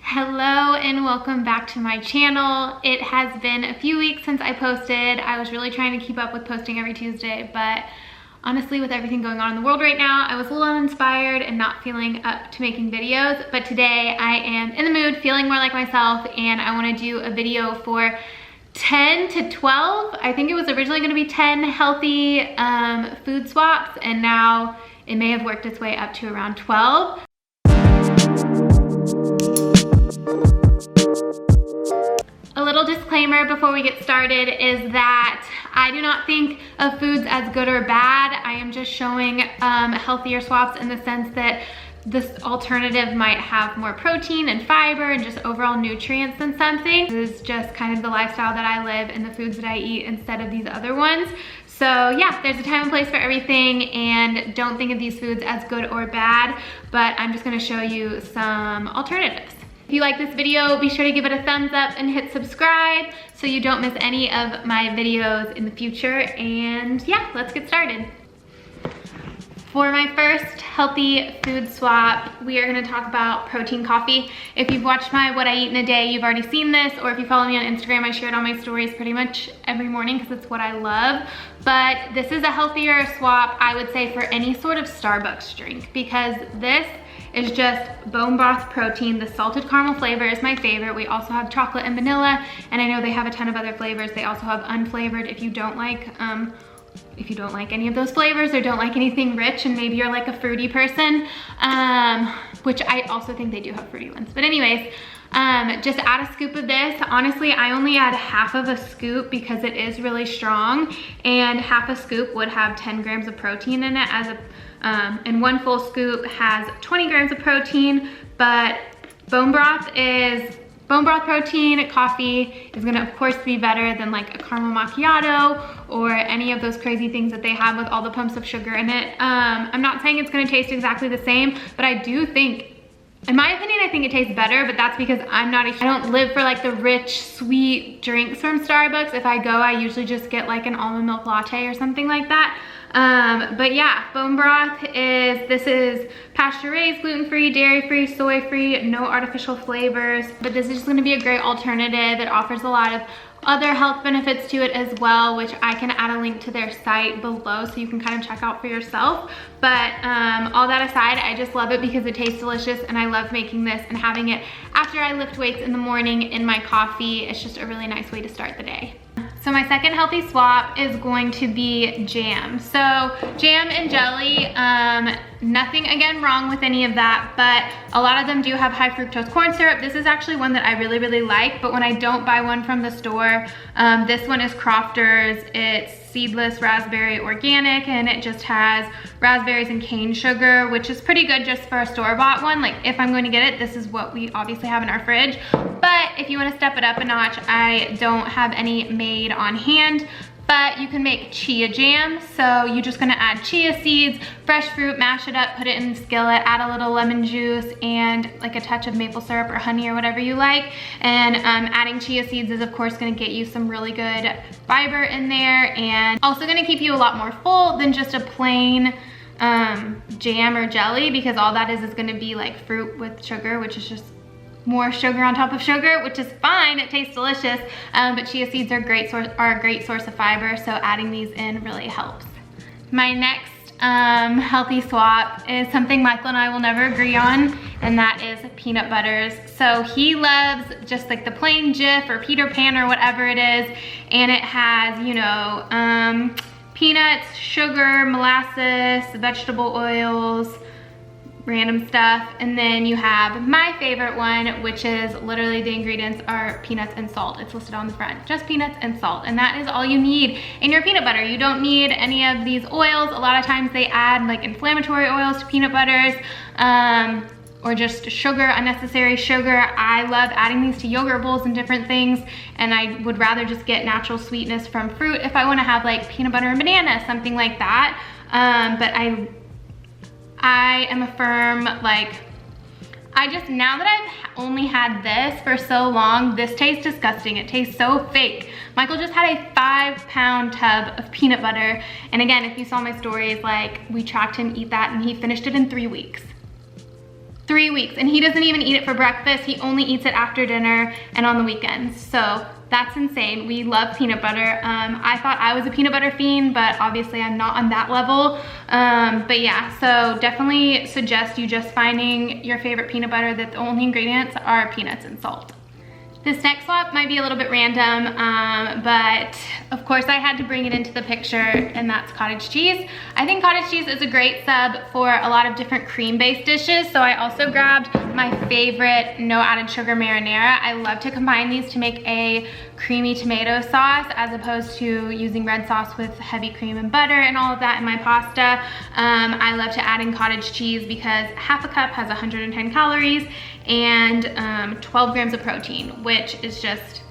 Hello and welcome back to my channel. It has been a few weeks since I posted. I was really trying to keep up with posting every Tuesday, but honestly with everything going on in the world right now, I was a little uninspired and not feeling up to making videos. But today I am in the mood, feeling more like myself, and I want to do a video for 10 to 12. I think it was originally going to be 10 healthy food swaps, and now it may have worked its way up to around 12. A little disclaimer before we get started is that I do not think of foods as good or bad. I am just showing healthier swaps in the sense that this alternative might have more protein and fiber and just overall nutrients than something. This is just kind of the lifestyle that I live and the foods that I eat instead of these other ones. So yeah, there's a time and place for everything, and don't think of these foods as good or bad, but I'm just gonna show you some alternatives. If you like this video, be sure to give it a thumbs up and hit subscribe so you don't miss any of my videos in the future. And yeah, let's get started. For my first healthy food swap, we are gonna talk about protein coffee. If you've watched my What I Eat in a Day, you've already seen this, or if you follow me on Instagram, I share it on my stories pretty much every morning because it's what I love. But this is a healthier swap, I would say, for any sort of Starbucks drink, because this is just bone broth protein. The salted caramel flavor is my favorite. We also have chocolate and vanilla, and I know they have a ton of other flavors. They also have unflavored if you don't like any of those flavors or don't like anything rich and maybe you're like a fruity person, which I also think they do have fruity ones. But anyways, just add a scoop of this. Honestly, I only add half of a scoop because it is really strong, and half a scoop would have 10 grams of protein in it, and one full scoop has 20 grams of protein. But bone broth protein coffee is gonna of course be better than like a caramel macchiato or any of those crazy things that they have with all the pumps of sugar in it. I'm not saying it's gonna taste exactly the same, but I do think, in my opinion, I think it tastes better, but that's because I don't live for like the rich, sweet drinks from Starbucks. If I go, I usually just get like an almond milk latte or something like that. But yeah, bone broth this is pasture-raised, gluten-free, dairy-free, soy-free, no artificial flavors. But this is just gonna be a great alternative. It offers a lot of other health benefits to it as well, which I can add a link to their site below so you can kind of check out for yourself. But all that aside, I just love it because it tastes delicious, and I love making this and having it after I lift weights in the morning in my coffee. It's just a really nice way to start the day. So my second healthy swap is going to be jam. So jam and jelly, nothing again wrong with any of that, but a lot of them do have high fructose corn syrup. This is actually one that I really, really like, but when I don't buy one from the store, this one is Crofter's. It's seedless raspberry organic, and it just has raspberries and cane sugar, which is pretty good just for a store-bought one. Like if I'm going to get it, this is what we obviously have in our fridge. But if you want to step it up a notch, I don't have any made on hand, but you can make chia jam. So you're just gonna add chia seeds, fresh fruit, mash it up, put it in the skillet, add a little lemon juice and like a touch of maple syrup or honey or whatever you like. And adding chia seeds is of course gonna get you some really good fiber in there, and also gonna keep you a lot more full than just a plain jam or jelly, because all that is gonna be like fruit with sugar, which is just more sugar on top of sugar, which is fine. It tastes delicious, but chia seeds are a great source of fiber, so adding these in really helps. My next healthy swap is something Michael and I will never agree on, and that is peanut butters. So he loves just like the plain Jif or Peter Pan or whatever it is, and it has, you know, peanuts, sugar, molasses, vegetable oils, random stuff, and then you have my favorite one, which is literally the ingredients are peanuts and salt. It's listed on the front, just peanuts and salt, and that is all you need in your peanut butter. You don't need any of these oils. A lot of times they add like inflammatory oils to peanut butters, or just sugar, unnecessary sugar. I love adding these to yogurt bowls and different things, and I would rather just get natural sweetness from fruit if I want to have like peanut butter and banana, something like that. But I am a firm, like, now that I've only had this for so long, this tastes disgusting. It tastes so fake. Michael just had a 5-pound tub of peanut butter. And again, if you saw my stories, like we tracked him eat that and he finished it in 3 weeks. 3 weeks, and he doesn't even eat it for breakfast. He only eats it after dinner and on the weekends. So that's insane. We love peanut butter. I thought I was a peanut butter fiend, but obviously I'm not on that level. But yeah, so definitely suggest you just finding your favorite peanut butter that the only ingredients are peanuts and salt. This next swap might be a little bit random, but of course I had to bring it into the picture, and that's cottage cheese. I think cottage cheese is a great sub for a lot of different cream-based dishes, so I also grabbed my favorite no added sugar marinara. I love to combine these to make a creamy tomato sauce as opposed to using red sauce with heavy cream and butter and all of that in my pasta. I love to add in cottage cheese because half a cup has 110 calories and 12 grams of protein, which is just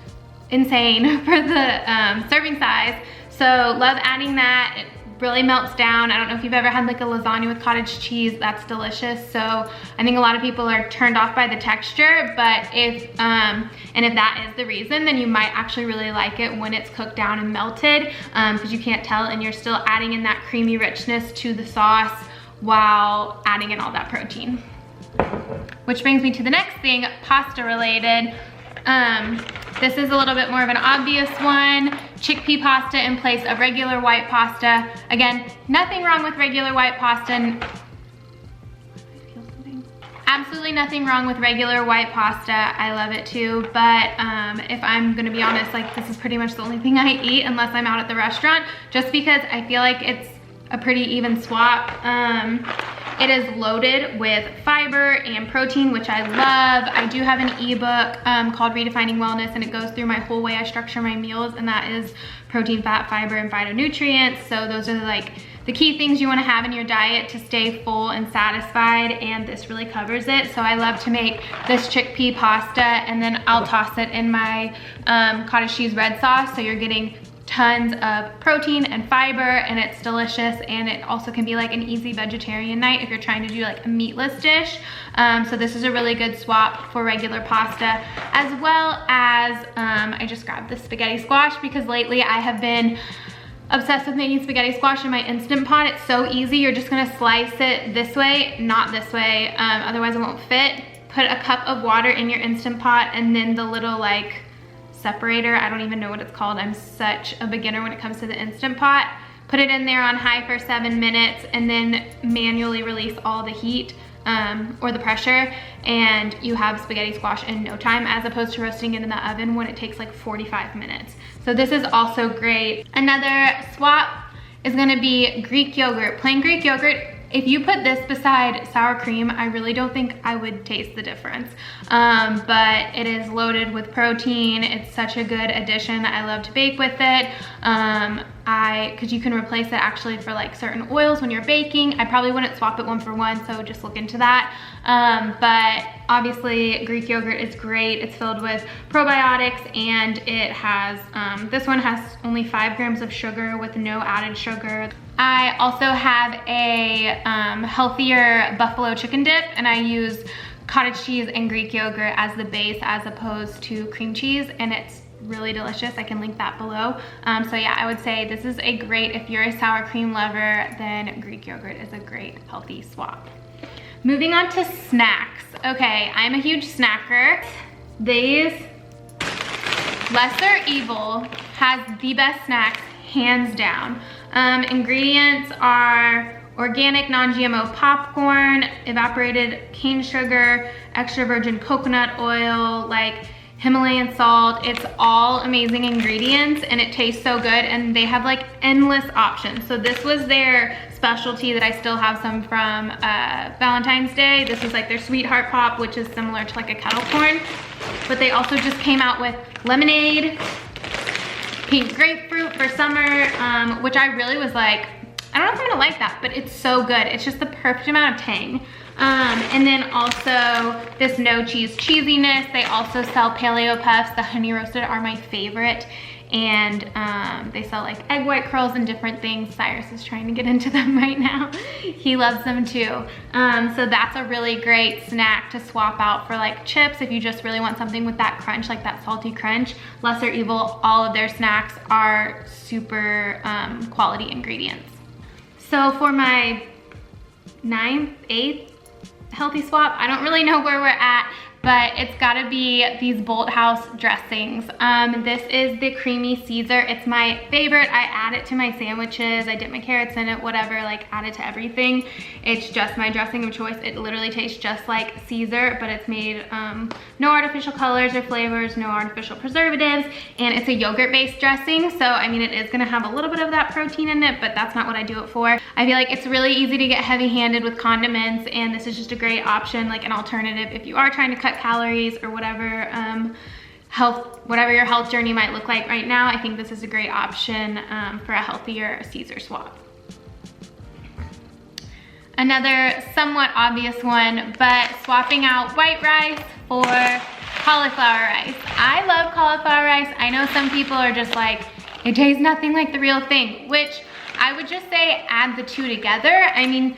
insane for the serving size. So love adding that. It really melts down. I don't know if you've ever had like a lasagna with cottage cheese. That's delicious. So I think a lot of people are turned off by the texture, but if that is the reason, then you might actually really like it when it's cooked down and melted, because you can't tell, and you're still adding in that creamy richness to the sauce while adding in all that protein. Which brings me to the next thing, pasta related. This is a little bit more of an obvious one. Chickpea pasta in place of regular white pasta. Again, nothing wrong with regular white pasta. Absolutely nothing wrong with regular white pasta. I love it too, but if I'm gonna be honest, like this is pretty much the only thing I eat unless I'm out at the restaurant, just because I feel like it's a pretty even swap. It is loaded with fiber and protein, which I love. I do have an ebook called Redefining Wellness, and it goes through my whole way I structure my meals, and that is protein, fat, fiber, and phytonutrients. So those are like the key things you want to have in your diet to stay full and satisfied, and this really covers it. So I love to make this chickpea pasta, and then I'll toss it in my cottage cheese red sauce, so you're getting tons of protein and fiber, and it's delicious, and it also can be like an easy vegetarian night if you're trying to do like a meatless dish. So this is a really good swap for regular pasta, as well as I just grabbed the spaghetti squash because lately I have been obsessed with making spaghetti squash in my Instant Pot. It's so easy. You're just gonna slice it this way, not this way, otherwise it won't fit. Put a cup of water in your Instant Pot, and then the little like separator, I don't even know what it's called. I'm such a beginner when it comes to the Instant Pot. Put it in there on high for 7 minutes, and then manually release all the heat or the pressure, and you have spaghetti squash in no time, as opposed to roasting it in the oven when it takes like 45 minutes. So this is also great. Another swap is gonna be Greek yogurt, plain Greek yogurt. If you put this beside sour cream, I really don't think I would taste the difference. But it is loaded with protein. It's such a good addition. I love to bake with it. Because you can replace it actually for like certain oils when you're baking. I probably wouldn't swap it 1 for 1, so just look into that. But obviously Greek yogurt is great. It's filled with probiotics, and it has, this one has only 5 grams of sugar with no added sugar. I also have a healthier buffalo chicken dip, and I use cottage cheese and Greek yogurt as the base as opposed to cream cheese, and it's really delicious. I can link that below. So yeah, I would say this is a great, if you're a sour cream lover, then Greek yogurt is a great healthy swap. Moving on to snacks. Okay, I'm a huge snacker. These Lesser Evil has the best snacks, hands down. Ingredients are organic non-GMO popcorn, evaporated cane sugar, extra virgin coconut oil, like Himalayan salt. It's all amazing ingredients, and it tastes so good, and they have like endless options. So this was their specialty that I still have some from Valentine's Day. This is like their Sweetheart Pop, which is similar to like a kettle corn, but they also just came out with lemonade, pink grapefruit for summer, which I really was like, I don't know if I'm gonna like that, but it's so good. It's just the perfect amount of tang. And then also this no cheese cheesiness. They also sell paleo puffs. The honey roasted are my favorite. And they sell like egg white curls and different things. Cyrus is trying to get into them right now. He loves them too. So that's a really great snack to swap out for like chips if you just really want something with that crunch, like that salty crunch. Lesser Evil, all of their snacks are super quality ingredients. So for my 9th, 8th, healthy swap. I don't really know where we're at, but it's gotta be these Bolthouse dressings. This is the creamy Caesar. It's my favorite. I add it to my sandwiches. I dip my carrots in it, whatever, like add it to everything. It's just my dressing of choice. It literally tastes just like Caesar, but it's made no artificial colors or flavors, no artificial preservatives, and it's a yogurt-based dressing. So, I mean, it is gonna have a little bit of that protein in it, but that's not what I do it for. I feel like it's really easy to get heavy-handed with condiments, and this is just a great option, like an alternative if you are trying to cut calories or whatever whatever your health journey might look like right now. I think this is a great option for a healthier Caesar swap. Another somewhat obvious one, but swapping out white rice for cauliflower rice. I love cauliflower rice. I know some people are just like, it tastes nothing like the real thing, which I would just say add the two together. I mean,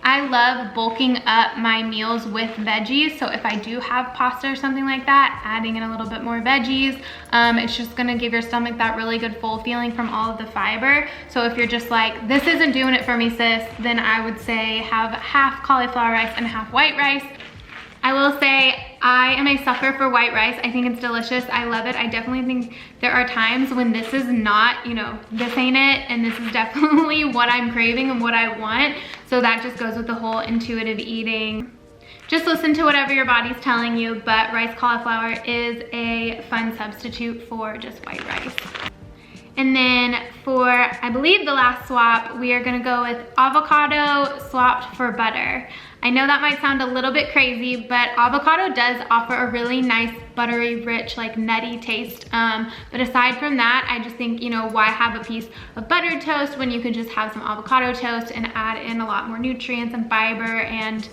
I love bulking up my meals with veggies. So if I do have pasta or something like that, adding in a little bit more veggies, it's just gonna give your stomach that really good full feeling from all of the fiber. So if you're just like, this isn't doing it for me, sis, then I would say have half cauliflower rice and half white rice. I will say I am a sucker for white rice. I think it's delicious. I love it. I definitely think there are times when this is not, you know, this ain't it, and this is definitely what I'm craving and what I want. So that just goes with the whole intuitive eating. Just listen to whatever your body's telling you, but rice cauliflower is a fun substitute for just white rice. And then for, I believe, the last swap, we are gonna go with avocado swapped for butter. I know that might sound a little bit crazy, but avocado does offer a really nice, buttery, rich, like nutty taste. But aside from that, I just think, you know, why have a piece of buttered toast when you could just have some avocado toast and add in a lot more nutrients and fiber, and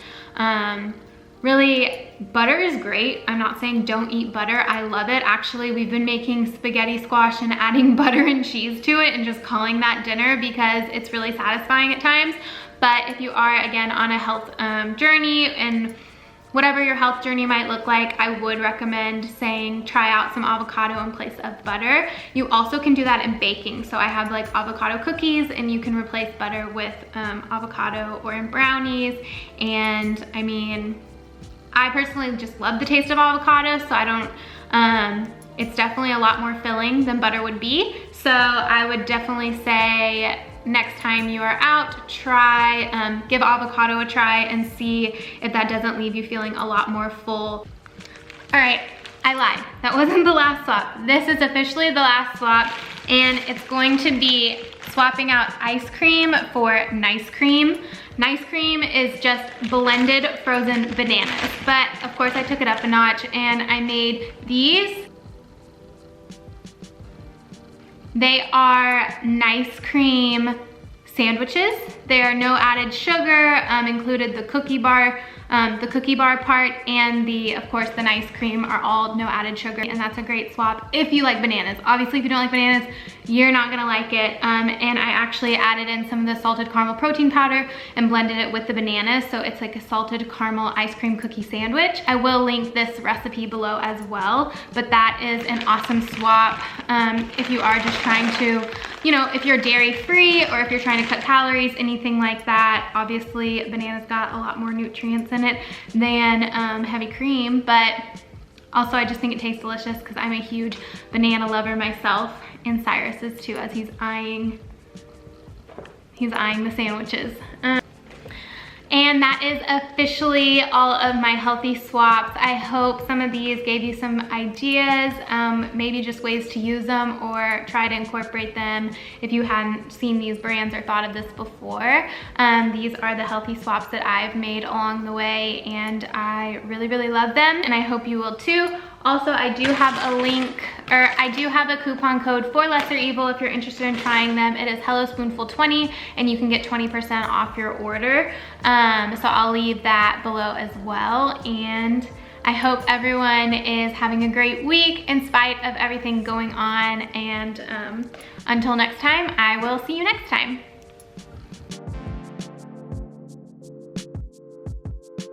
really, butter is great. I'm not saying don't eat butter. I love it. Actually, we've been making spaghetti squash and adding butter and cheese to it and just calling that dinner because it's really satisfying at times. But if you are, again, on a health journey, and whatever your health journey might look like, I would recommend saying try out some avocado in place of butter. You also can do that in baking. So I have like avocado cookies, and you can replace butter with avocado, or in brownies. And I mean, I personally just love the taste of avocado, so I don't, it's definitely a lot more filling than butter would be. So I would definitely say next time you are out, try, give avocado a try and see if that doesn't leave you feeling a lot more full. All right, I lied. That wasn't the last swap. This is officially the last swap, and it's going to be swapping out ice cream for nice cream. Nice cream is just blended frozen bananas, but of course I took it up a notch and I made these. They are nice cream sandwiches. They are no added sugar, included the cookie bar part, and of course the nice cream are all no added sugar, and that's a great swap if you like bananas. Obviously, if you don't like bananas, you're not gonna like it. And I actually added in some of the salted caramel protein powder and blended it with the bananas, so it's like a salted caramel ice cream cookie sandwich. I will link this recipe below as well, but that is an awesome swap if you are just trying to, you know, if you're dairy free or if you're trying to cut calories, anything like that. Obviously, bananas got a lot more nutrients in it than heavy cream, but also I just think it tastes delicious because I'm a huge banana lover myself, and Cyrus is too, as he's eyeing the sandwiches. And that is officially all of my healthy swaps. I hope some of these gave you some ideas, maybe just ways to use them or try to incorporate them if you hadn't seen these brands or thought of this before. These are the healthy swaps that I've made along the way, and I really, really love them, and I hope you will too. Also, I do have a link, or I do have a coupon code for Lesser Evil if you're interested in trying them. It is HelloSpoonful20, and you can get 20% off your order. So I'll leave that below as well. And I hope everyone is having a great week in spite of everything going on. And until next time, I will see you next time.